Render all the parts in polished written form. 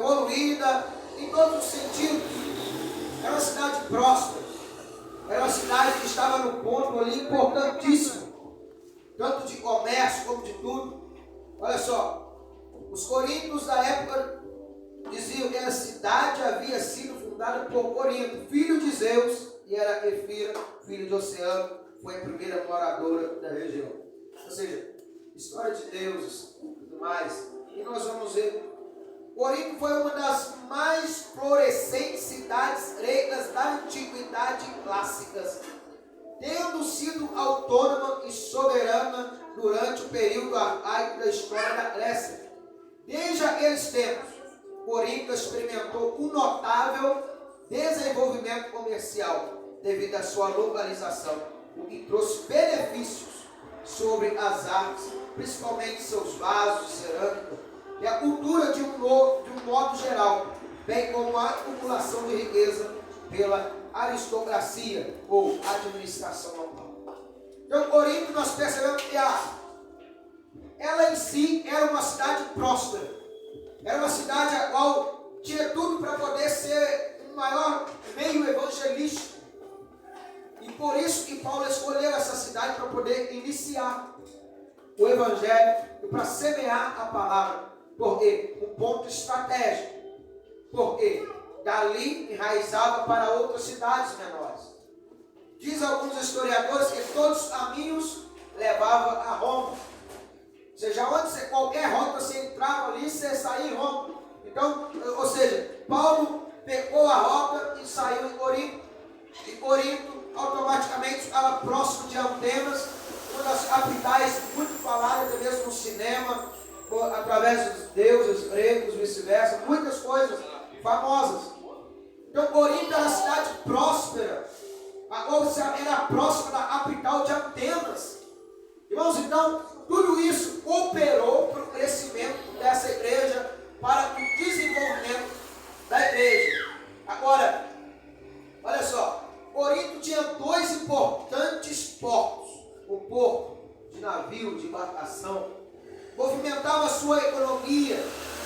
evoluída em todos os sentidos. Era uma cidade próspera. Era uma cidade que estava no ponto ali importantíssimo, tanto de comércio como de tudo. Olha só, os coríntios da época diziam que a cidade havia sido fundada por Corinto, filho de Zeus, e era Efira, filho de Oceano, foi a primeira moradora da região. Ou seja, história de deuses e tudo mais. E nós vamos ver, Corinto foi uma das mais florescentes cidades gregas da antiguidade clássicas, tendo sido autônoma e soberana durante o período arcaico da história da Grécia. Desde aqueles tempos, Corinto experimentou um notável desenvolvimento comercial devido à sua localização, o que trouxe benefícios sobre as artes, principalmente seus vasos de cerâmica, e a cultura de um modo geral, bem como a acumulação de riqueza pela aristocracia ou administração local. Então, Corinto, nós percebemos que ela em si era uma cidade próspera, era uma cidade a qual tinha tudo para poder ser um maior meio evangelístico, e por isso que Paulo escolheu essa cidade para poder iniciar o evangelho e para semear a palavra. Porque um ponto estratégico, porque dali enraizava para outras cidades menores. Diz alguns historiadores que todos os caminhos levavam a Roma. Ou seja, onde qualquer rota você entrava ali, você saía em Roma. Então, ou seja, Paulo pegou a rota e saiu em Corinto. E Corinto automaticamente ficava próximo de Atenas, uma das capitais muito faladas, até mesmo no cinema, através dos deuses gregos, vice-versa, muitas coisas famosas. Então Corinto era uma cidade próspera, era próxima da capital de Atenas. Irmãos, então tudo isso cooperou para o crescimento dessa igreja, para o desenvolvimento da igreja. Agora, olha só, Corinto tinha dois importantes portos: o porto de navio, de embarcação, movimentava a sua economia.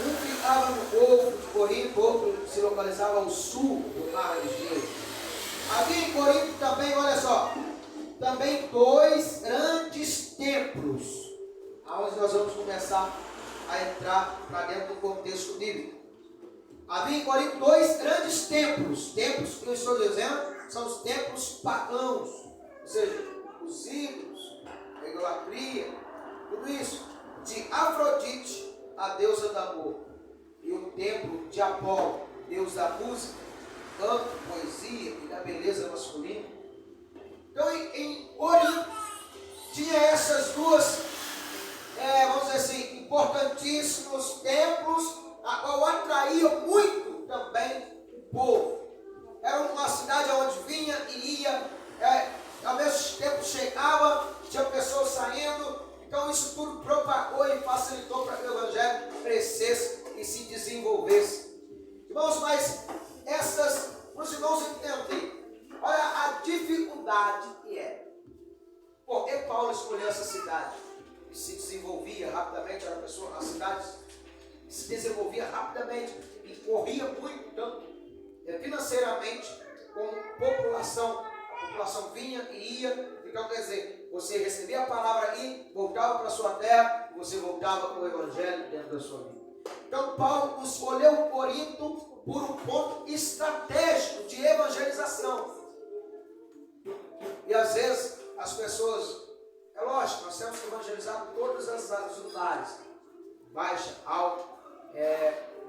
Um ficava no Golfo de Corinto, outro se localizava ao sul do mar Egeu. Havia em Corinto também, olha só, também dois grandes templos, aonde nós vamos começar a entrar para dentro do contexto bíblico. Havia em Corinto dois grandes templos. Templos que eu estou dizendo são os templos pagãos, ou seja, os ídolos, a idolatria, tudo isso. De Afrodite, a deusa do amor, e o templo de Apolo, deus da música, canto, poesia e da beleza masculina. Então em Corinto tinha essas duas, vamos dizer assim, importantíssimos templos, a qual atraía muito também o povo. Era uma cidade onde vinha e ia, ao mesmo tempo chegava, tinha pessoas saindo. Então isso tudo propagou e facilitou para que o evangelho crescesse e se desenvolvesse. Irmãos, mas os irmãos entendem, olha a dificuldade que é. Por que Paulo escolheu essa cidade? Que se desenvolvia rapidamente, era a cidade se desenvolvia rapidamente e corria muito, tanto financeiramente como população. A população vinha e ia. Então, quer dizer, você recebia a palavra aí, voltava para a sua terra, e você voltava com o evangelho dentro da sua vida. Então, Paulo escolheu Corinto por um ponto estratégico de evangelização. E às vezes as pessoas, é lógico, nós temos que evangelizar em todas as lugares, baixa, alta,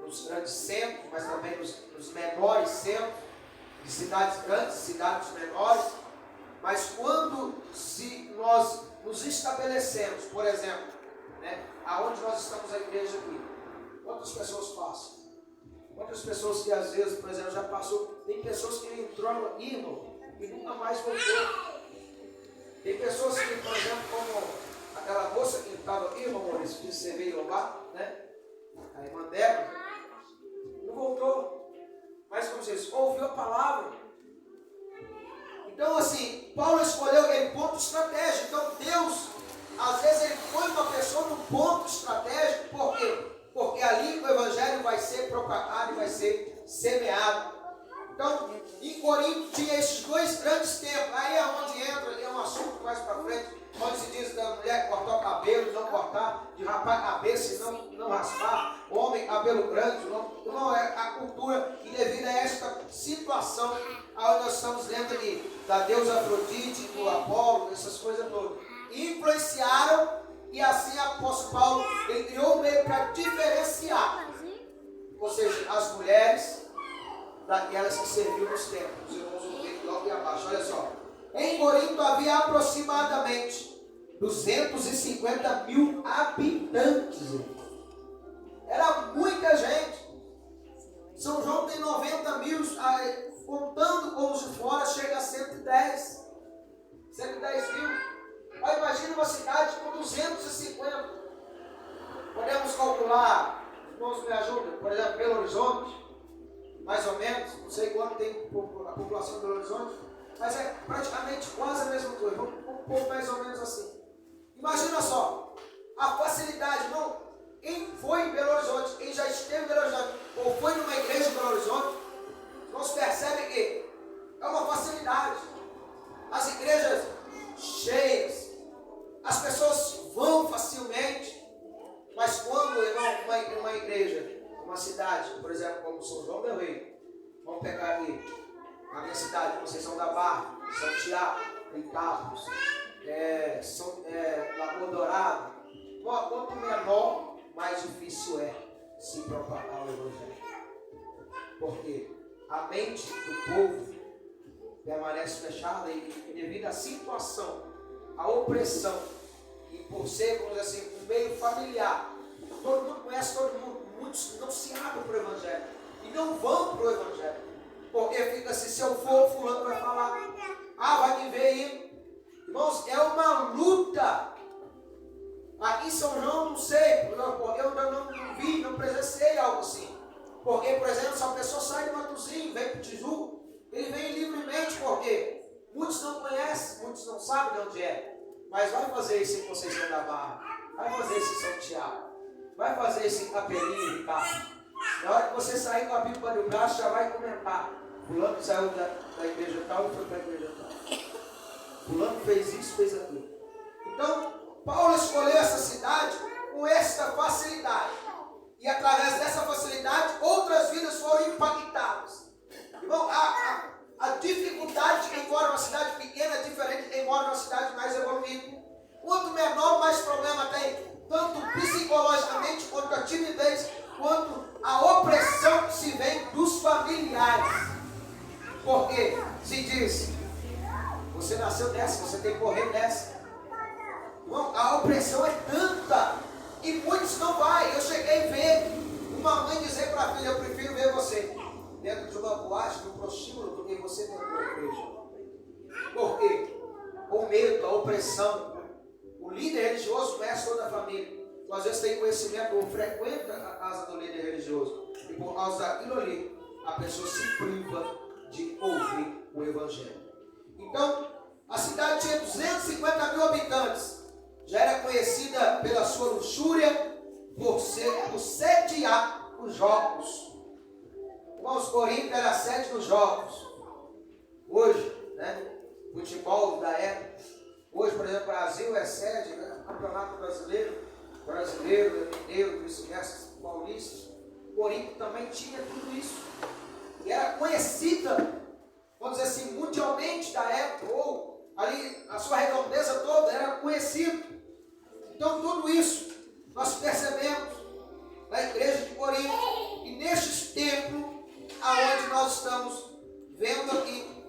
nos grandes centros, mas também nos menores centros, de cidades grandes, cidades menores. Mas quando nós nos estabelecemos, por exemplo, aonde nós estamos a igreja aqui, quantas pessoas passam? Quantas pessoas que às vezes, por exemplo, já passou, tem pessoas que entrou aqui, irmão, e nunca mais voltou. Tem pessoas que, por exemplo, como aquela moça que estava aqui, irmão Maurício, que você veio lá, a irmã Débora, não voltou. Mas como vocês ouviu a palavra. Então, assim, Paulo escolheu aquele ponto estratégico. Então, Deus, às vezes, ele põe uma pessoa num ponto estratégico. Por quê? Porque ali o evangelho vai ser propagado semeado. Então, em Corinto tinha esses dois grandes templos. Aí é onde entra, ali é um assunto mais para frente, onde se diz da mulher cortar o cabelo, não cortar, de rapar a cabeça e não raspar, homem, cabelo grande, não é a cultura. E devido a esta situação, aí nós estamos lendo ali da deusa Afrodite, do Apolo, essas coisas todas, influenciaram, e assim o apóstolo Paulo ele criou um meio para diferenciar, ou seja, as mulheres daquelas que serviam nos templos. Os irmãos vão ver logo e abaixo, olha só. Em Corinto havia aproximadamente 250 mil habitantes. Era muita gente. São João tem 90 mil, contando com os de fora, chega a 110 mil. Mas imagine uma cidade com 250. Podemos calcular, irmãos me ajudam, por exemplo, Belo Horizonte, mais ou menos, não sei quanto tem a população de Belo Horizonte, mas é praticamente quase a mesma coisa, vamos pôr mais ou menos assim. Imagina só, a facilidade, não, quem foi em Belo Horizonte, quem já esteve em Belo Horizonte, ou foi numa igreja em Belo Horizonte, nós percebem que é uma facilidade. As igrejas cheias, as pessoas vão facilmente, mas quando, irmão, uma igreja, uma cidade, por exemplo, como São João del Rei, vamos pegar aqui, a minha cidade, Conceição da Barra, Santiago, Itapos, Lagoa Dourada, quanto menor, mais difícil é se propagar o Evangelho. Porque a mente do povo permanece fechada e devido à situação, à opressão, e por ser, vamos dizer assim, um meio familiar, todo mundo conhece todo mundo, muitos não se abrem para o Evangelho e não vão para o Evangelho. Porque fica assim, se eu for, fulano vai falar, vai me ver aí. Irmãos, é uma luta. Aqui em São João, não sei, eu ainda não vi, não presenciei algo assim. Porque, por exemplo, se a pessoa sai de Matozinhos, vem para o Tijuca, ele vem livremente, porque muitos não conhecem, muitos não sabem de onde é. Mas vai fazer isso em Conceição da Barra, vai fazer isso em São Tiago, vai fazer isso em Capelinha, Ricardo. Na hora que você sair com a Bíblia no braço, já vai comentar. Fulano saiu da igreja tal e foi para a igreja tal. Fulano fez isso, fez aquilo. Então, Paulo escolheu essa cidade com esta facilidade. E através dessa facilidade, outras vidas foram impactadas. Irmão, a dificuldade de quem mora numa cidade pequena é diferente de quem mora numa cidade mais evoluída. Quanto menor, mais problema tem. Tanto psicologicamente, quanto a timidez, quanto a opressão que se vem dos familiares. Porque se diz, você nasceu dessa, você tem que correr dessa. Irmão, a opressão é tanta e muitos não vai. Eu cheguei a ver uma mãe dizer para a filha, eu prefiro ver você dentro de uma boate, no prostíbulo, do que você dentro da igreja. Por quê? O medo, a opressão. O líder religioso conhece toda a família. Então, às vezes tem conhecimento ou frequenta a casa do líder religioso. E por causa daquilo ali, a pessoa se priva de ouvir o Evangelho. Então, a cidade tinha 250 mil habitantes. Já era conhecida pela sua luxúria, por sediar os jogos. Irmãos, Corinto era a sede dos jogos. Hoje, futebol da época. Hoje, por exemplo, o Brasil é sede, Campeonato Brasileiro, mineiro, vice-versa, paulista. Corinto também tinha tudo isso. E era conhecida, vamos dizer assim, mundialmente da época, ou ali a sua redondeza toda era conhecida. Então tudo isso nós percebemos na igreja de Corinto e nestes templos aonde nós estamos vendo aqui.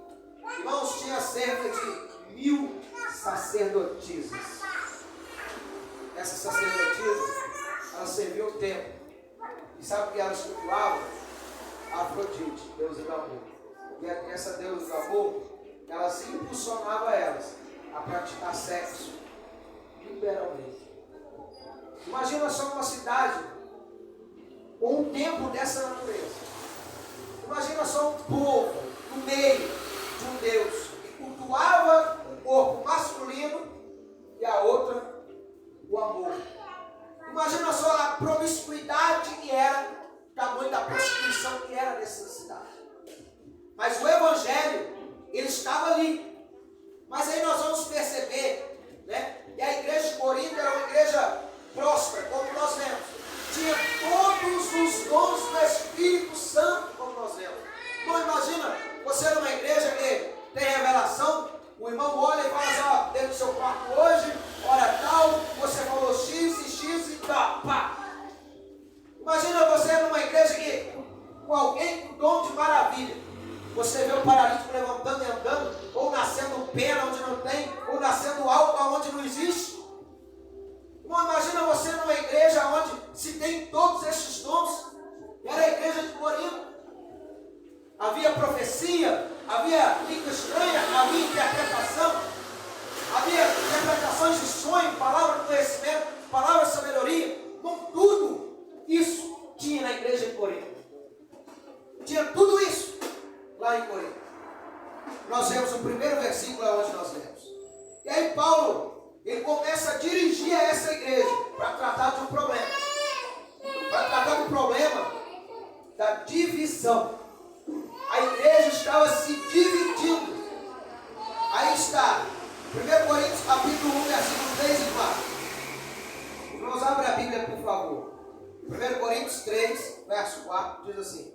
Irmãos, tinha cerca de 1000 sacerdotisas. Essas sacerdotisas, elas serviam o templo. E sabe o que elas cultuavam? Afrodite, deusa do amor. E essa deusa do amor, ela se impulsionava elas a praticar sexo liberalmente. Imagina só uma cidade com um templo dessa natureza. Imagina só um povo no meio de um Deus que cultuava o corpo masculino e a outra o amor. Imagina só a promiscuidade que era o tamanho da prostituição que era nessa cidade. Mas o Evangelho, ele estava ali. Mas aí nós vamos perceber, né? E a igreja de Corinto era uma igreja próspera, como nós vemos. Tinha todos os dons do Espírito Santo, como nós vemos. Então imagina, você numa igreja que tem revelação, o irmão olha e fala assim, ó, dentro do seu quarto hoje, hora tal, você falou X e tá, pá. Imagina você numa igreja que, com alguém com dom de maravilha, você vê o paralítico levantando e andando, ou nascendo pena onde não tem, ou nascendo alto onde não existe. Irmão, imagina você numa igreja onde se tem todos esses dons. Era a igreja de Corinto. Havia profecia, havia língua estranha, havia interpretações de sonho, palavra de conhecimento, palavra de sabedoria. Com tudo isso tinha na igreja de Corinto. Tinha tudo isso lá em Corinto. Nós vemos o primeiro versículo onde nós lemos. E aí Paulo, ele começa a dirigir a essa igreja para tratar de um problema. Para tratar do problema da divisão. A igreja estava se dividindo. Aí está, 1 Coríntios capítulo 1, versículo 3 e 4. Vamos abrir a Bíblia, por favor. 1 Coríntios 3, verso 4, diz assim: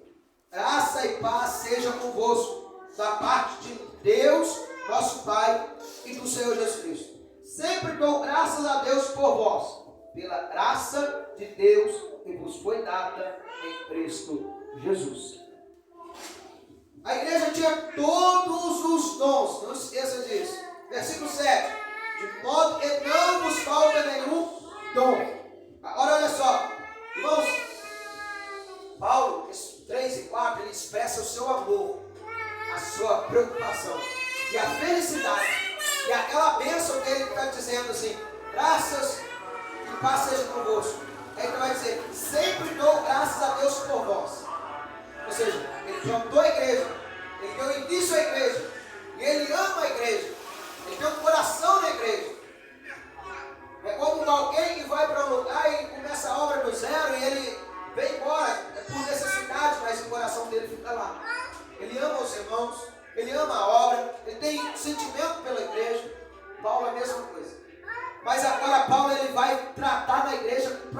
graça e paz sejam convosco, da parte de Deus, nosso Pai, e do Senhor Jesus Cristo. Sempre dou graças a Deus por vós, pela graça de Deus que vos foi dada em Cristo Jesus. A igreja tinha todos os dons, não esqueça disso. Versículo 7. De modo que não vos falta nenhum dom. Agora olha só, irmãos, Paulo, 3 e 4, ele expressa o seu amor, a sua preocupação e a felicidade. E aquela bênção que ele está dizendo assim, graças e paz seja convosco. Aí ele vai dizer, sempre dou graças a Deus por vós. Ou seja, ele plantou a igreja, ele deu início à igreja, e ele ama a igreja, ele tem um coração na igreja. É como alguém que vai para um lugar e começa a obra do zero e ele vem embora, é por necessidade, mas o coração dele fica lá. Ele ama os irmãos, ele ama a obra, ele tem sentimento pela igreja. Paulo é a mesma coisa. Mas agora Paulo ele vai tratar na igreja com um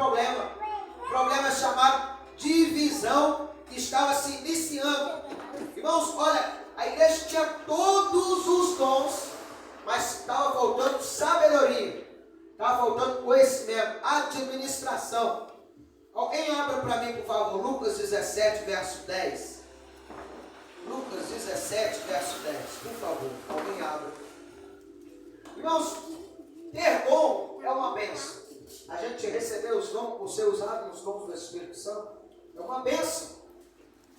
problema chamado divisão, que estava se iniciando. Irmãos, olha, a igreja tinha todos os dons, mas estava faltando sabedoria, estava faltando conhecimento, administração. Alguém abra para mim, por favor, Lucas 17, verso 10. Lucas 17, verso 10, por favor, alguém abra. Irmãos, ter dom é uma bênção. A gente receber os dons, por ser usado nos dons do Espírito Santo, é uma bênção.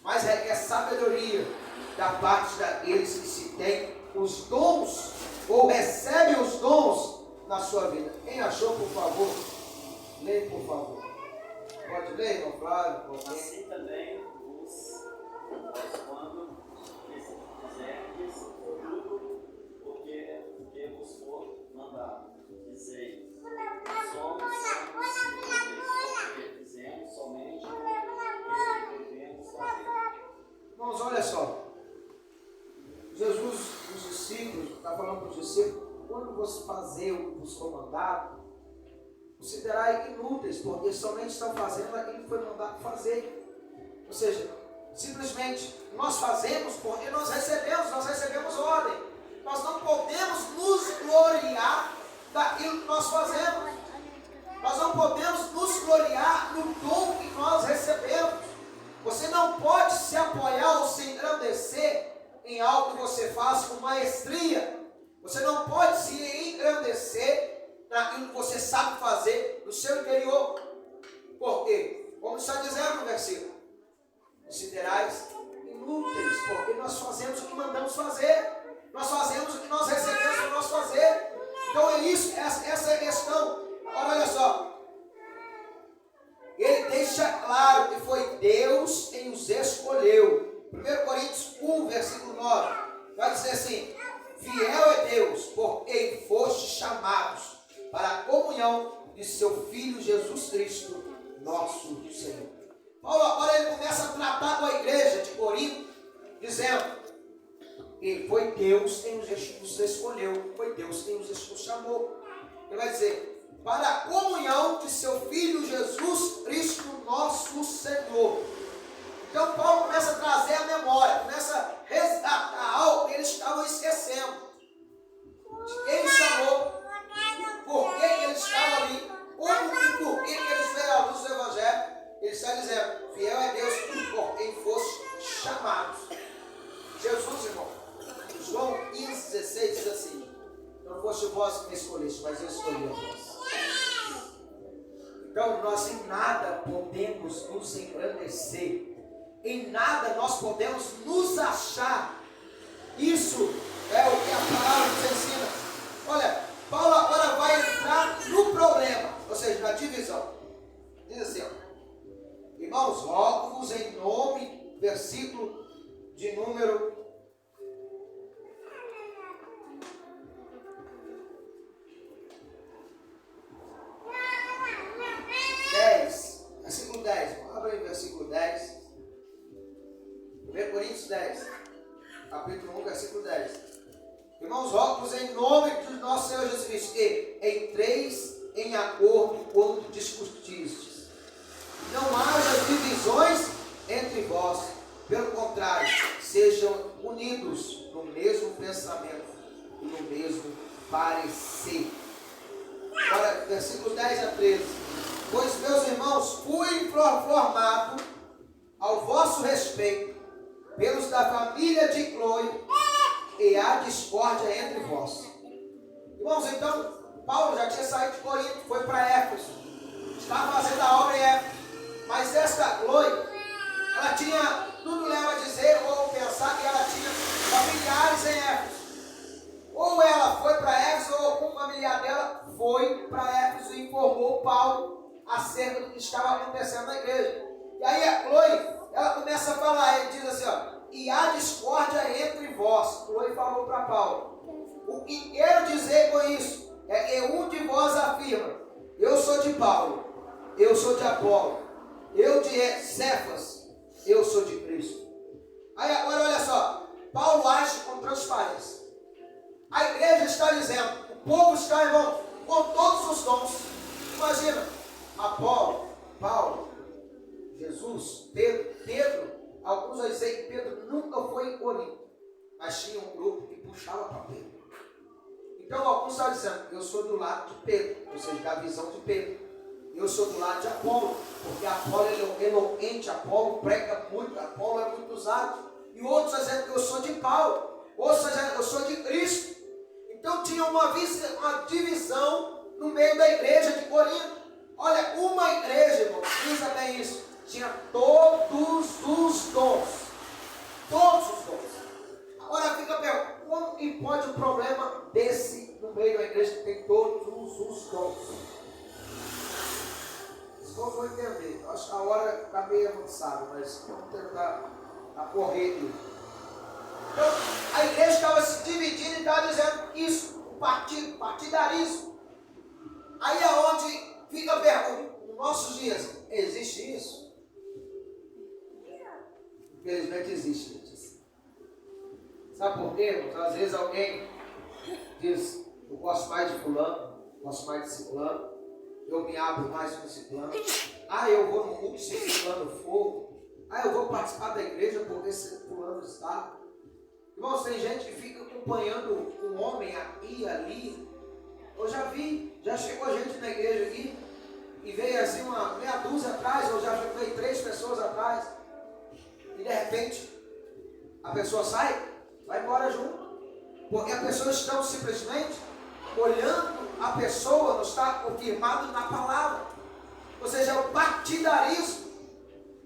Mas requer sabedoria da parte daqueles que se tem os dons, ou recebem os dons na sua vida. Quem achou, por favor, leia, por favor. Pode ler, irmão Flávio? Assim também quando fizerdes tudo porque vos for mandado, dizei, somos porque fizemos somente o que devemos fazer. Irmãos, olha só. Jesus, os discípulos, está falando para os discípulos, quando você fazer o que vos for mandado, considerai inúteis, porque somente estão fazendo aquilo que foi mandado fazer. Ou seja, simplesmente nós fazemos porque nós recebemos ordem. Nós não podemos nos gloriar daquilo que nós fazemos. Nós não podemos nos gloriar no dom que nós recebemos. Você não pode se apoiar ou se engrandecer em algo que você faz com maestria. Você não pode se engrandecer naquilo que você sabe fazer no seu interior. Por quê? Como está dizendo no versículo, considerais inúteis, porque nós fazemos o que mandamos fazer. Nós fazemos o que nós recebemos para nós fazer. Então é isso, essa é a questão. Agora olha só. Ele deixa claro que foi Deus quem os escolheu. 1 Coríntios 1, versículo 9. Vai dizer assim, fiel é Deus, por quem foste chamados para a comunhão de seu Filho Jesus Cristo, nosso Senhor. Paulo agora ele começa a tratar com a igreja de Corinto, dizendo que foi Deus quem nos escolheu, foi Deus quem nos chamou. Ele vai dizer, para a comunhão de seu Filho Jesus Cristo, nosso Senhor. Então Paulo começa a trazer a memória, começa a resgatar algo que eles estavam esquecendo. De quem ele chamou, por que eles estavam ali, como e por que eles veio à luz do Evangelho. Ele está dizendo, fiel é Deus por quem fosse chamados. Jesus, irmão, João 15,16 diz assim, não foste vós que me escolheste, mas eu escolhi a vós. Então nós em nada podemos nos engrandecer, em nada nós podemos nos achar. Isso é o que a palavra nos ensina. Olha, Paulo agora vai entrar no problema, ou seja, na divisão. Diz assim, ó, irmãos, rogo-vos em nome, versículo de número 10, versículo 10, abra aí versículo 10, 1 Coríntios 10, capítulo 1, versículo 10. Irmãos, rogo-vos em nome do nosso Senhor Jesus Cristo, que entreis em acordo quando discutistes. Não haja divisões entre vós, pelo contrário, sejam unidos no mesmo pensamento e no mesmo parecer. Agora, versículo 10 a 13. Pois, meus irmãos, fui informado ao vosso respeito pelos da família de Cloe, e há discórdia entre vós. Irmãos, então, Paulo já tinha saído de Corinto, foi para Éfeso, estava fazendo a obra em Éfeso, mas esta Cloe, ela tinha, tudo leva a dizer, ou pensar que ela tinha familiares em Éfeso. Ou ela foi para Éfeso, ou algum familiar dela foi para Éfeso e informou Paulo acerca do que estava acontecendo na igreja. E aí a Cloe, ela começa a falar, ele diz assim, ó, e há discórdia entre vós. Cloe falou para Paulo. O que quero dizer com isso é que um de vós afirma, eu sou de Paulo, eu sou de Apolo, eu de Cefas, eu sou de Cristo. Aí agora olha só, Paulo age com transparência. A igreja está dizendo, o povo está, irmão, com todos os dons. Imagina, Apolo, Paulo, Jesus, Pedro, alguns vão dizer que Pedro nunca foi em Corinto, mas tinha um grupo que puxava para Pedro. Então alguns estão dizendo, eu sou do lado de Pedro, ou seja, da visão de Pedro. Eu sou do lado de Apolo, porque Apolo é eloquente, Apolo prega muito, Apolo é muito usado. E outros estão dizendo que eu sou de Paulo, outros estão dizendo que eu sou de Cristo. Então tinha uma divisão no meio da igreja de Corinto. Olha, uma igreja, irmão, diz bem isso, tinha todos os dons. Todos os dons. Agora fica a pergunta, como que pode um problema desse no meio da igreja que tem todos os dons? Vocês não vão entender. Acho que a hora está meio avançada, mas vamos tentar correr aqui. Então, a igreja estava se dividindo e estava dizendo isso, o partidarismo. Aí é onde fica a pergunta, nos nossos dias, existe isso? Infelizmente existe isso. Sabe por quê? Às vezes alguém diz, eu gosto mais de fulano, gosto mais de ciclano, eu me abro mais com ciclano, eu vou no culto se fulano for, eu vou participar da igreja porque esse fulano está. Irmãos, tem gente que fica acompanhando um homem aqui e ali. Eu já vi, já chegou gente na igreja aqui, e veio assim uma meia dúzia atrás, ou já veio 3 pessoas atrás, e de repente a pessoa sai, vai embora junto, porque as pessoas estão simplesmente olhando a pessoa, não está confirmado na palavra, ou seja, é o partidarismo,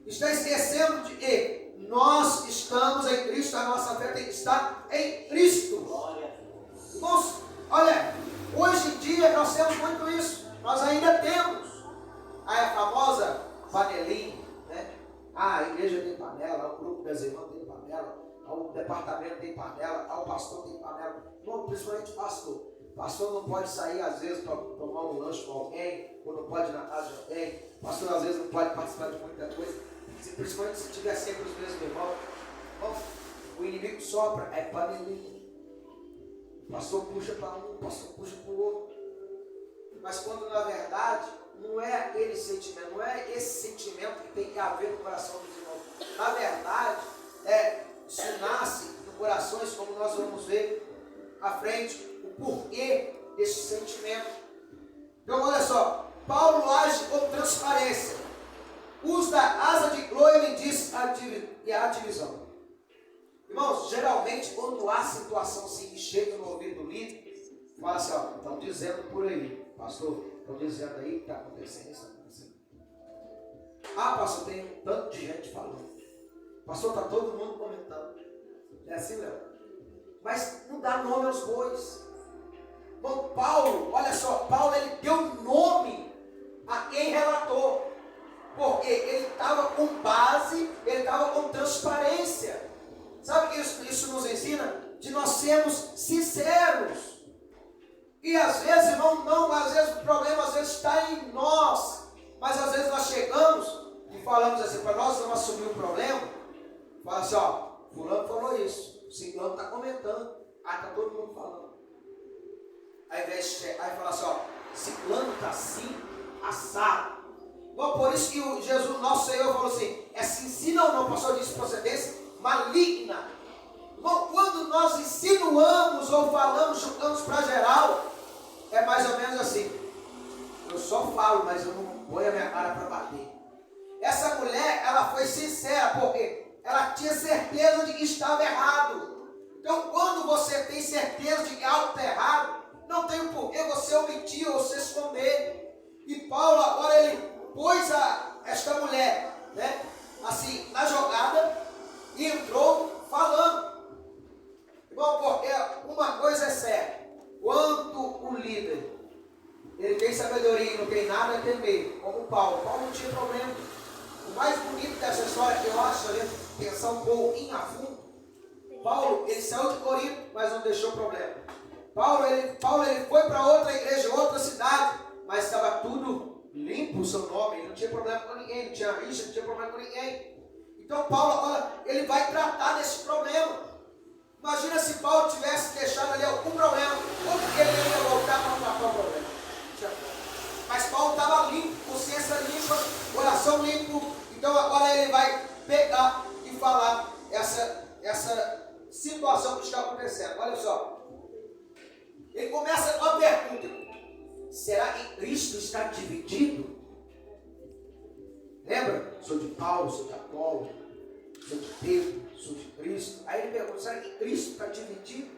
está esquecendo de que nós estamos em Cristo, a nossa fé tem que estar em Cristo. Irmãos, olha, hoje em dia nós temos muito isso, nós ainda temos a famosa panelinha, né? A igreja tem panela, o grupo das irmãs tem panela, o departamento tem panela, o pastor tem panela. Bom, principalmente pastor. Pastor não pode sair às vezes para tomar um lanche com alguém, ou não pode ir na casa de alguém. Pastor às vezes não pode participar de muita coisa. principalmente se tiver sempre os mesmos irmãos. Bom, o inimigo sopra, é panelinha. O pastor puxa para um, o pastor puxa para o outro. Mas quando na verdade não é aquele sentimento, não é esse sentimento que tem que haver no coração dos irmãos. Na verdade, isso nasce no corações, como nós vamos ver à frente, o porquê desse sentimento. Então olha só, Paulo age com transparência. Usa da asa de glória e diz a divisão. Irmãos, geralmente quando há situação assim que chega no ouvido do líder, fala assim, ó, estão dizendo por aí, pastor, estão dizendo aí que está acontecendo isso, está acontecendo. Ah, pastor, tem um tanto de gente falando. Pastor, está todo mundo comentando. É assim, Léo? Mas não dá nome aos bois. Bom, Paulo, olha só, Paulo ele deu nome a quem relatou. Porque ele estava com base, ele estava com transparência. Sabe que isso nos ensina? De nós sermos sinceros. E às vezes, irmão, não, às vezes o problema às vezes está em nós. Mas às vezes nós chegamos e falamos assim, para nós não assumir o problema, fala assim, ó, fulano falou isso, o ciclano está comentando, está todo mundo falando. Aí fala assim, ó, ciclano está assim, assado. Bom, por isso que o Jesus, nosso Senhor, falou assim, se ensina ou não, o pastor disse procedência maligna. Bom, quando nós insinuamos ou falamos, julgamos para geral, é mais ou menos assim, eu só falo, mas eu não ponho a minha cara para bater. Essa mulher, ela foi sincera, porque ela tinha certeza de que estava errado. Então, quando você tem certeza de que algo está errado, não tem o porquê você omitir ou se esconder. E Paulo agora ele pôs esta mulher, né, assim, na jogada e entrou falando. Bom, porque uma coisa é certa, quando o líder ele tem sabedoria e não tem nada a temer, como Paulo não tinha problema. O mais bonito dessa história que eu acho, a gente pensar um pouquinho a fundo, Paulo ele saiu de Corinto, mas não deixou problema. Paulo ele foi para outra igreja, outra cidade, mas estava tudo limpo o seu nome, ele não tinha problema com ninguém, não tinha rixa, não tinha problema com ninguém. Então Paulo agora, ele vai tratar desse problema. Imagina se Paulo tivesse deixado ali algum problema, como que ele ia voltar para tratar o problema? Mas Paulo estava limpo, consciência limpa, coração limpo, então agora ele vai pegar e falar essa situação que está acontecendo. Olha só, ele começa com a pergunta, será que Cristo está dividido? Lembra? Sou de Paulo, sou de Apolo, sou de Pedro, sou de Cristo. Aí ele pergunta, será que Cristo está dividido?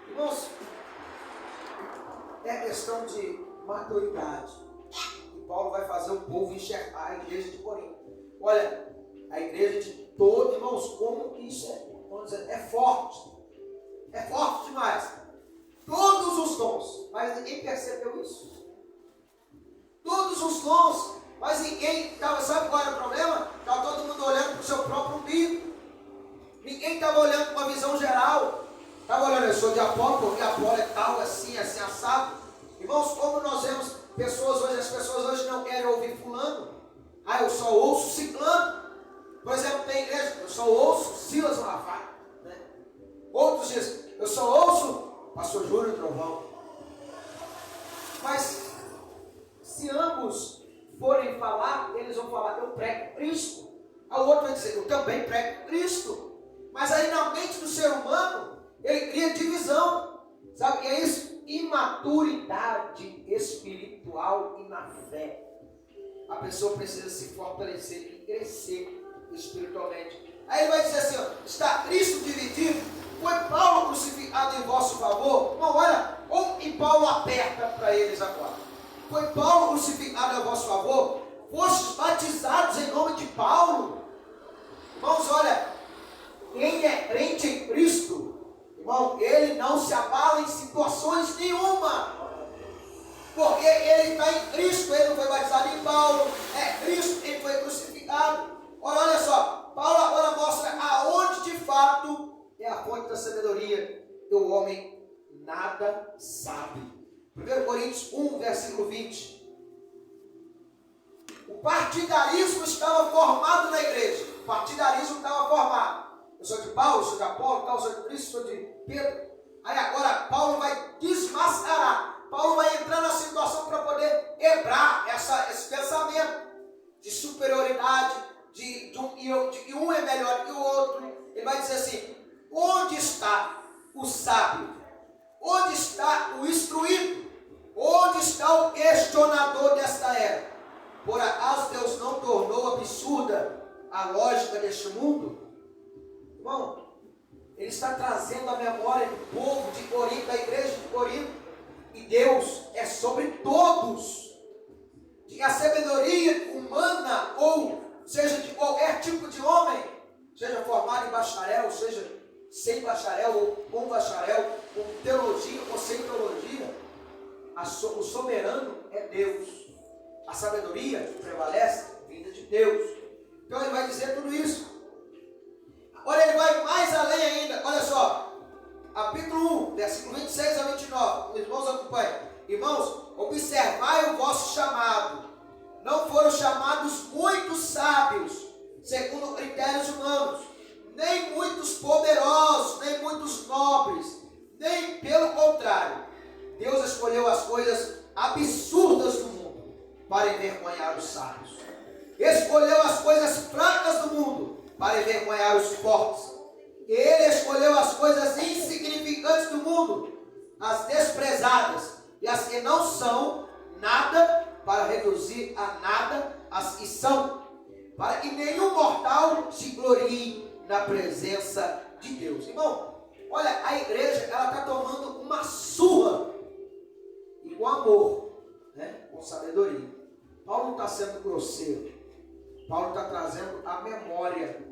Irmãos, é questão de maturidade. E Paulo vai fazer o povo enxergar a igreja de Corinto. Olha, a igreja de todos, irmãos, como isso é forte. É forte demais. Todos os dons, mas ninguém percebeu isso. Todos os dons, mas ninguém estava, sabe qual era o problema? Estava todo mundo olhando para o seu próprio umbigo. Ninguém estava olhando para uma visão geral. Estava olhando, eu sou de Apolo, porque Apolo é tal, assim, assim, assado. Irmãos, como nós vemos pessoas hoje, as pessoas hoje não querem ouvir fulano. Ah, eu só ouço ciclano. Por exemplo, tem igreja, eu só ouço Silas Malafaia. Né? Outros dizem, eu só ouço Pastor Júlio Trovão. Mas, se ambos forem falar, eles vão falar, eu prego Cristo. A outro vai dizer, eu também prego Cristo. Mas aí na mente do ser humano, ele cria divisão. Sabe o que é isso? Imaturidade espiritual e na fé. A pessoa precisa se fortalecer e crescer espiritualmente. Aí ele vai dizer assim, ó, está Cristo dividido? Foi Paulo crucificado em vosso favor? Não, olha, e Paulo aperta para eles agora. Foi Paulo crucificado a vosso favor? Fostes batizados em nome de Paulo? Irmãos, olha, quem é crente em Cristo, irmão, ele não se abala em situações nenhuma. Porque ele está em Cristo, ele não foi batizado em Paulo, é Cristo quem foi crucificado. Olha só, Paulo agora mostra aonde de fato é a fonte da sabedoria. E o homem nada sabe. 1 Coríntios 1, versículo 20. O partidarismo estava formado na igreja. O partidarismo estava formado. Eu sou de Paulo, eu sou de Apolo, eu sou de Cristo, eu sou de Pedro. Aí agora Paulo vai desmascarar. Paulo vai entrar na situação para poder quebrar esse pensamento de superioridade, de que um é melhor que o outro. Ele vai dizer assim: onde está o sábio? Onde está o instruído? Onde está o questionador desta era? Por acaso Deus não tornou absurda a lógica deste mundo? Irmão, ele está trazendo a memória do povo de Corinto, da igreja de Corinto. E Deus é sobre todos. Que a sabedoria humana, ou seja, de qualquer tipo de homem, seja formado em bacharel, seja sem bacharel, ou com bacharel, com teologia ou sem teologia, o soberano é Deus. A sabedoria que prevalece, vinda de Deus. Então ele vai dizer tudo isso. Agora ele vai mais além ainda. Olha só, capítulo 1, versículo 26 a 29. Os irmãos acompanhem. Irmãos, observai o vosso chamado. Não foram chamados muitos sábios, segundo critérios humanos, nem muitos poderosos, nem muitos nobres, nem pelo contrário. Deus escolheu as coisas absurdas do mundo para envergonhar os sábios. Escolheu as coisas fracas do mundo para envergonhar os fortes. Ele escolheu as coisas insignificantes do mundo, as desprezadas e as que não são nada, para reduzir a nada as que são, para que nenhum mortal se glorie na presença de Deus. Irmão, olha, a igreja ela está tomando uma surra, e com amor, né? Com sabedoria. Paulo não está sendo grosseiro. Paulo está trazendo a memória,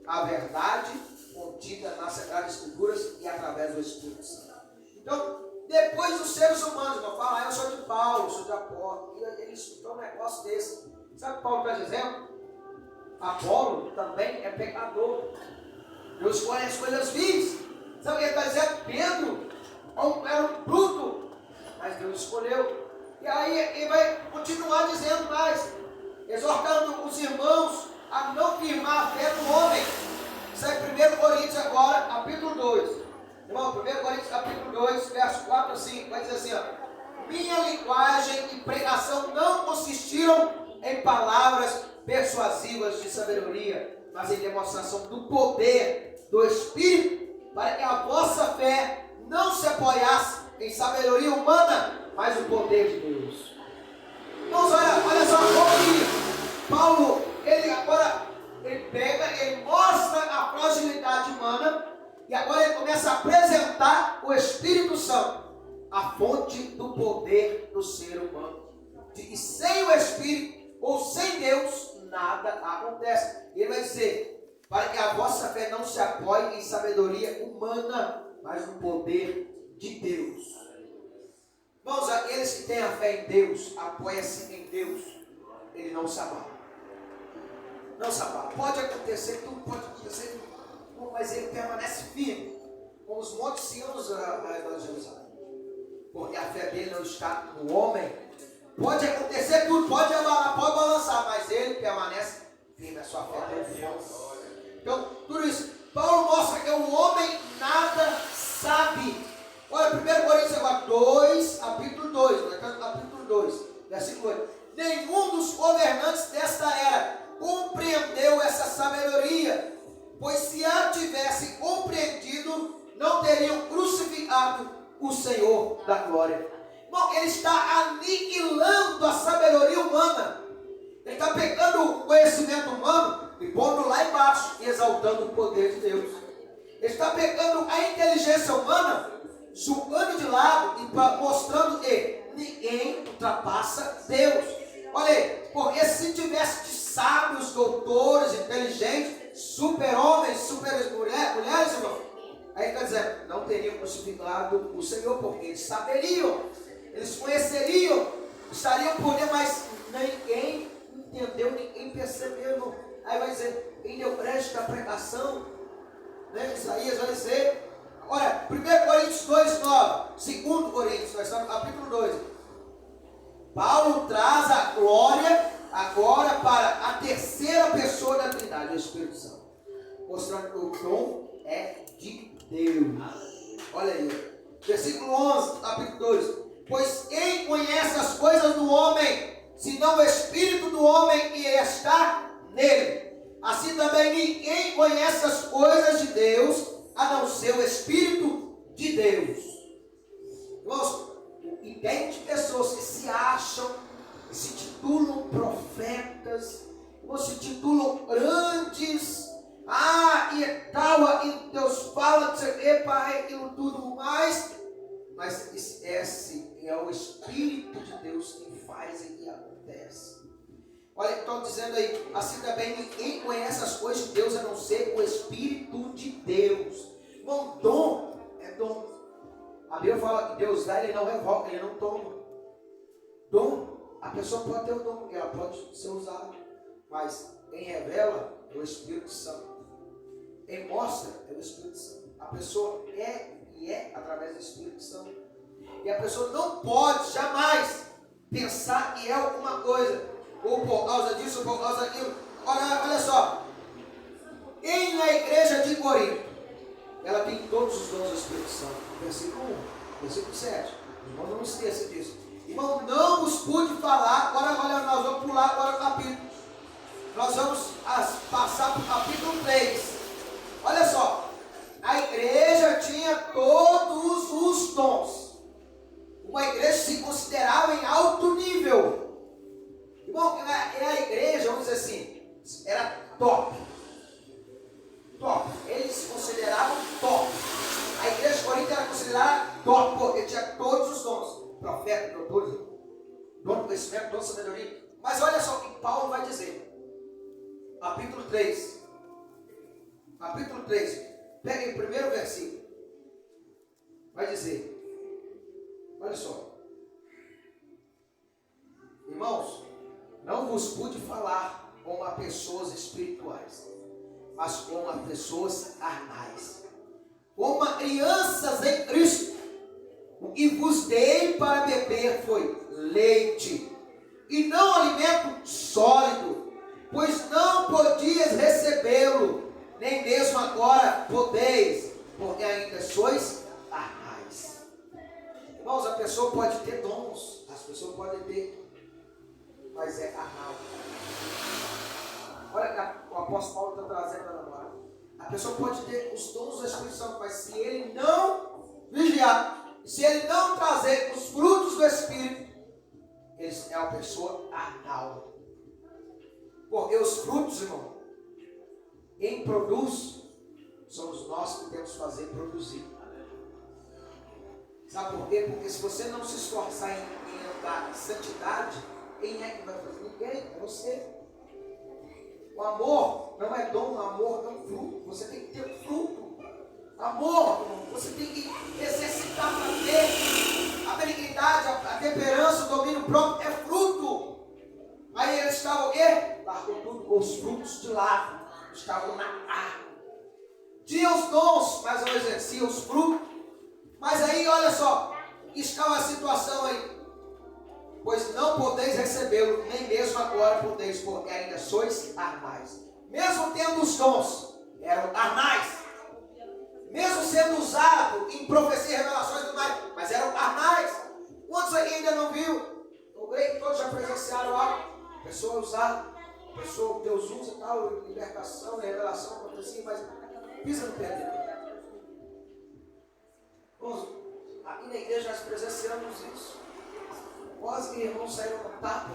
a verdade contida nas Sagradas Escrituras e através do Espírito Santo. Então, depois dos seres humanos, não fala, eu sou de Paulo, eu sou de Apolo, e eles estão um negócio desse. Sabe o que Paulo está dizendo? Apolo também é pecador. Deus escolhe as coisas vis. Sabe o que ele está dizendo? Pedro era um bruto, mas Deus escolheu. E aí ele vai continuar dizendo mais, exortando os irmãos a não firmar a fé no homem. Isso é 1 Coríntios agora, capítulo 2. Irmão, 1 Coríntios capítulo 2, verso 4 a 5, vai dizer assim, ó: minha linguagem e pregação não consistiram em palavras persuasivas de sabedoria, mas em demonstração do poder do Espírito, para que a vossa fé não se apoiasse em sabedoria humana, mas o poder de Deus. Então, olha só como Paulo, ele pega, ele mostra a fragilidade humana, e agora ele começa a apresentar o Espírito Santo, a fonte do poder do ser humano. E sem o Espírito, ou sem Deus, nada acontece. Ele vai dizer, para que a vossa fé não se apoie em sabedoria humana, mas no poder de Deus. Irmãos, aqueles que têm a fé em Deus, apoia-se em Deus, ele não se abala. Não se abala. Pode acontecer, tudo pode acontecer, mas ele permanece firme, como os montes Siões ao redor de Jerusalém. Porque a fé dele não está no homem. Pode acontecer tudo, pode abalar, pode balançar, mas ele permanece firme, a sua fé é Deus. Então, tudo isso. Paulo mostra que o homem nada sabe. Olha, 1 Coríntios agora 2, capítulo 2, capítulo 2, versículo 8. Nenhum dos governantes desta era compreendeu essa sabedoria, pois se a tivessem compreendido, não teriam crucificado o Senhor da glória. Bom, ele está aniquilando a sabedoria humana. Ele está pegando o conhecimento humano e pondo lá embaixo e exaltando o poder de Deus. Ele está pegando a inteligência humana, julgando de lado e mostrando que ninguém ultrapassa Deus. Olha aí, porque se tivesse de sábios, doutores, inteligentes, super-homens, super-mulheres, irmão, aí está dizendo, não teriam crucificado o Senhor, porque eles saberiam, eles conheceriam, estariam por dentro, mas ninguém entendeu, ninguém percebeu, irmão. Aí vai dizer, quem deu crédito à pregação, né? Isaías vai dizer, olha, 1 Coríntios 2, 9, 2 Coríntios, nós estamos no capítulo 2. Paulo traz a glória agora para a terceira pessoa da Trindade, o Espírito Santo. Mostrando que o dom é de Deus. Olha aí. Versículo 11, capítulo 2. Pois quem conhece as coisas do homem, senão o Espírito do homem que está nele? Assim também ninguém conhece as coisas de Deus, a não ser o Espírito de Deus. Irmãos, e tem de pessoas que se acham, se titulam profetas, ou se titulam grandes, e tal, e Deus fala, não sei o que, pai, aquilo tudo mais, mas esquece, é o Espírito de Deus que faz e que acontece. Olha, estou dizendo aí, assim também ninguém conhece as coisas de Deus a não ser o Espírito de Deus. Irmão, dom é dom. A Bíblia fala que Deus dá, ele não revoga, ele não toma. Dom, a pessoa pode ter o dom, ela pode ser usada, mas quem revela é o Espírito Santo. Quem mostra é o Espírito Santo. A pessoa é através do Espírito Santo. E a pessoa não pode jamais pensar que é alguma coisa, ou por causa disso, ou por causa daquilo. Olha só, na igreja de Corinto, ela tem todos os dons do Espírito Santo. Versículo 1, versículo 7. Irmão, não esqueça disso. Irmão, não vos pude falar. Agora nós vamos pular agora o capítulo. Nós vamos passar para o capítulo 3. Olha só, a igreja tinha todos os dons. Uma igreja se considerava em alto nível. Irmão, a igreja, vamos dizer assim, era top. Top. Eles se consideravam top. A igreja de Corinto era considerada top, porque tinha todos os dons. Profeta, doutor, dono do conhecimento, dono da sabedoria. Mas olha só o que Paulo vai dizer. Capítulo 3. Capítulo 3. Peguem o primeiro versículo. Vai dizer. Olha só. Irmãos, não vos pude falar como a pessoas espirituais, mas como a pessoas carnais, como a crianças em Cristo. O que vos dei para beber foi leite, e não alimento sólido, pois não podias recebê-lo, nem mesmo agora podeis, porque ainda sois carnais. Irmãos, a pessoa pode ter dons, as pessoas podem ter, mas é carnal. Olha que o apóstolo Paulo está trazendo agora. A pessoa pode ter os dons da Espírito Santo, mas se ele não vigiar, se ele não trazer os frutos do Espírito, ele é uma pessoa carnal. Porque os frutos, irmão, quem produz, somos nós que temos que fazer produzir. Sabe por quê? Porque se você não se esforçar em andar em santidade, quem é que vai fazer? Ninguém, é você. O amor não é dom, o amor é um fruto. Você tem que ter um fruto. Amor, você tem que exercitar para ter a benignidade, a temperança, o domínio próprio, é fruto. Aí eles estavam o quê? Largou tudo, os frutos de lado. Estavam na carne. Tinha os dons, mas não exercia os frutos. Mas aí, olha só, estava a situação aí. Pois não podeis recebê-lo, nem mesmo agora podeis, porque ainda sois carnais. Mesmo tendo os dons, eram carnais. Mesmo sendo usado em profecia, revelações e tudo mais, mas eram carnais. Quantos aqui ainda não viu? Eu creio que todos já presenciaram algo. Pessoa usada, pessoa que Deus usa, tal, libertação, revelação, profecia, mas pisa no pé dele. Irmãos, aqui na igreja nós presenciamos isso. Quase que irmãos saíram no tapa.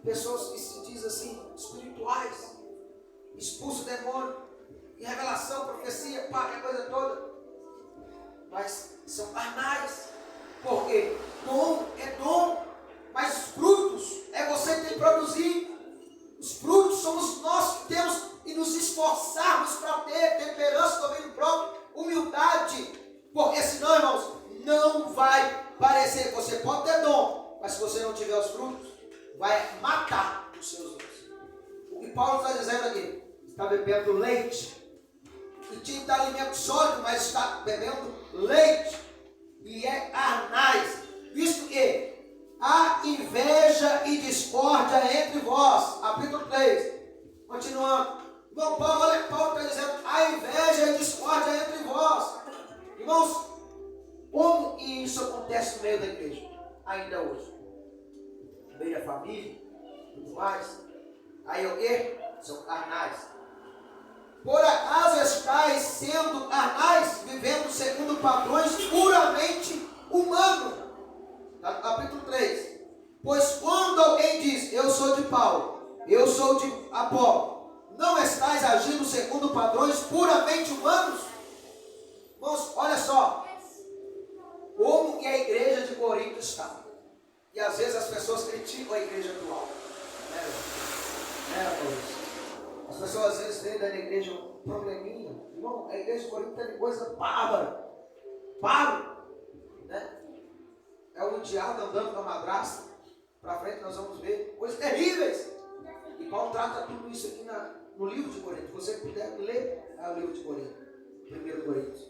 Pessoas que se dizem assim, espirituais, expulsam o demônio, e revelação, profecia, a coisa toda. Mas são carnais. Por quê? Dom é dom, mas os frutos é você que tem que produzir. Os frutos somos nós que temos que nos esforçarmos para ter temperança, domínio próprio, humildade. Porque senão, irmãos, não vai parecer. Você pode ter dom, mas se você não tiver os frutos, vai matar os seus dons. O que Paulo está dizendo aqui? Está bebendo leite. E tinha que dar alimento sólido, mas está bebendo leite. E é carnais. Visto que há inveja e discórdia discórdia entre vós. Capítulo 3. Continuando. Irmão Paulo, olha que Paulo está dizendo, a inveja e a discórdia entre vós. Irmãos, como isso acontece no meio da igreja? Ainda hoje. No meio da família, tudo mais. Aí o quê? São carnais. Por acaso estáis sendo carnais, vivendo segundo padrões puramente humanos? Capítulo 3. Pois quando alguém diz, eu sou de Paulo, eu sou de Apolo, não estáis agindo segundo padrões puramente humanos? Irmãos, olha só. Como que a igreja de Corinto está. E às vezes as pessoas criticam a igreja atual. As pessoas às vezes veem da igreja um probleminha. Irmão, a igreja de Corinto tem coisa bárbara. Bárbara. Né? É o diabo andando com a madrasta. Para frente nós vamos ver coisas terríveis. E Paulo trata tudo isso aqui no livro de Corinto. Se você puder ler o livro de Corinto. 1 Coríntios.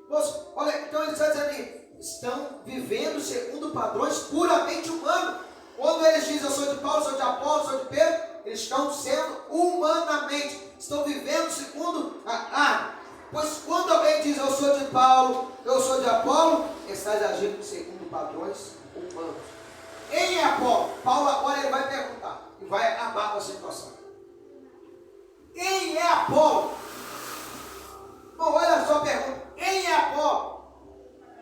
Moço, olha, então ele está dizendo aqui, estão vivendo segundo padrões puramente humanos. Quando eles dizem eu sou de Paulo, sou de Apolo, sou de Pedro, eles estão sendo humanamente, estão vivendo segundo a carne. Pois quando alguém diz eu sou de Paulo, eu sou de Apolo, estás agindo segundo padrões humanos. Quem é Apolo? Paulo agora ele vai perguntar e vai acabar com a situação. Quem é Apolo? Bom, olha só a pergunta. Quem é Apolo?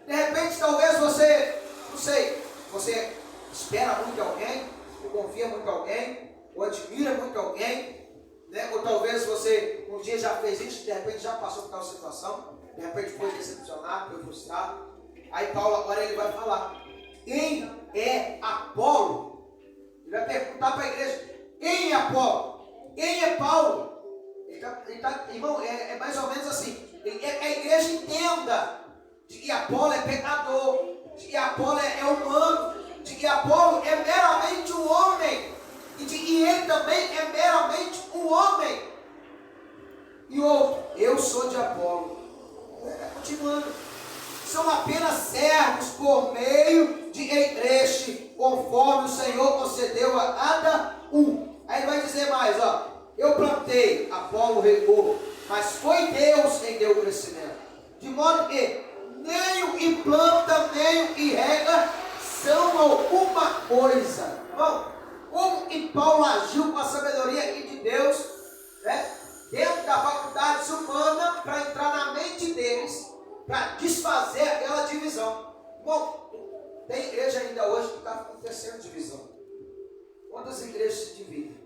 De repente, talvez você, não sei, você espera muito alguém, ou confia muito em alguém, ou admira muito alguém, né? Ou talvez você um dia já fez isso, de repente já passou por tal situação, de repente foi decepcionado, foi frustrado. Aí Paulo agora ele vai falar, quem é Apolo? Ele vai perguntar para a igreja, quem é Apolo? Quem é Paulo? Irmão, é mais ou menos assim, a igreja entenda de que Apolo é pecador, de que Apolo é humano, de que Apolo é meramente um homem, e de que ele também é meramente um homem. E outro, eu sou de Apolo. Continuando, são apenas servos por meio de Cristo, conforme o Senhor concedeu a cada um. Aí ele vai dizer mais, ó, eu plantei, Apolo regou, mas foi Deus quem deu o crescimento. De modo que nem o que planta, nem o que rega são alguma coisa. Bom, como que Paulo agiu com a sabedoria aqui de Deus, né? Dentro da faculdade humana, para entrar na mente deles, para desfazer aquela divisão. Bom, tem igreja ainda hoje que está acontecendo divisão. Quantas igrejas se dividem?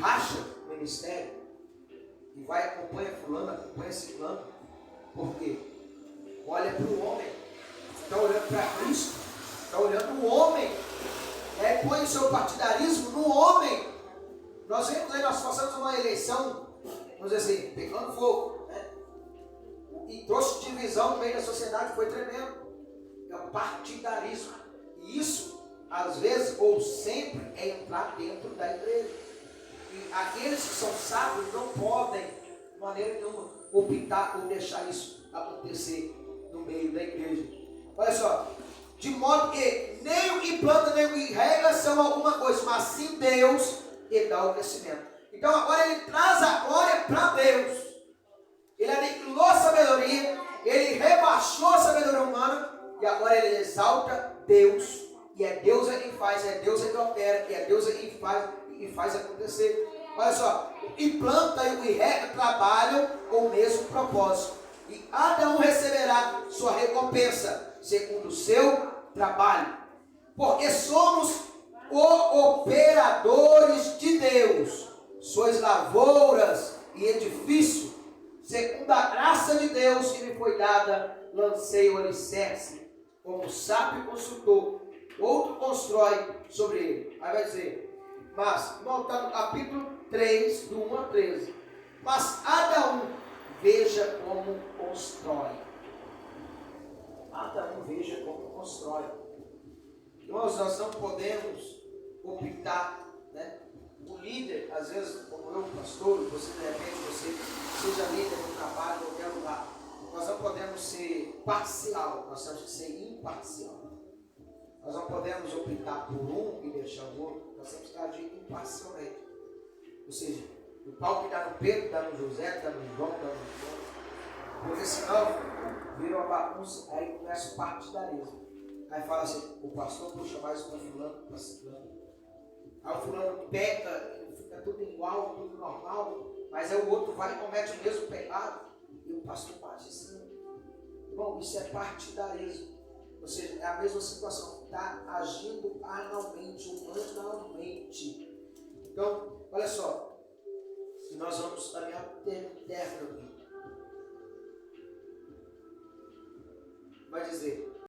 Racha o ministério e vai, acompanha fulano, acompanha ciclano. Por quê? Olha para o homem, está olhando para Cristo, está olhando o homem, põe o seu partidarismo no homem. Nós vemos aí, nós passamos uma eleição, vamos dizer assim, pegando fogo, né? E trouxe divisão no meio da sociedade, foi tremendo. É o partidarismo. E isso, às vezes, ou sempre, é entrar dentro da igreja. E aqueles que são sábios não podem, de maneira nenhuma, optar ou deixar isso acontecer no meio da igreja. Olha só, de modo que nem o que planta, nem o que rega são alguma coisa, mas sim Deus que dá o crescimento. Então agora ele traz a glória para Deus. Ele aniquilou a sabedoria, ele rebaixou a sabedoria humana, e agora ele exalta Deus. E é Deus quem faz, é Deus quem opera, e é Deus quem faz acontecer. Olha só, o que planta e o que rega trabalham com o mesmo propósito. E cada um receberá sua recompensa, segundo o seu trabalho. Porque somos cooperadores de Deus. Sois lavouras e edifício. Segundo a graça de Deus que me foi dada, lancei o alicerce. Como sábio consultor, outro constrói sobre ele. Aí vai dizer, mas, irmão, está no capítulo 3, do 1 a 13. Mas cada um veja como constrói. Cada um veja como constrói. Irmãos, nós não podemos optar, né? O líder, às vezes, como eu, pastor, você de repente, você seja líder no trabalho, em qualquer lugar. Nós não podemos ser parcial, nós temos que ser imparcial. Nós não podemos optar por um e deixar o outro. Nós temos que agir imparcialmente. Ou seja, o pau que dá no Pedro, dá no José, dá no João, dá no João. Porque senão vira uma bagunça, aí começa o partidarismo. Aí fala assim, o pastor puxa mais para fulano, para ciclano. Aí o fulano peca, fica tudo igual, tudo normal, mas aí o outro vai e comete o mesmo pecado e o pastor bate em cima. Bom, isso é partidarismo. Ou seja, é a mesma situação. Está agindo carnalmente, humanamente.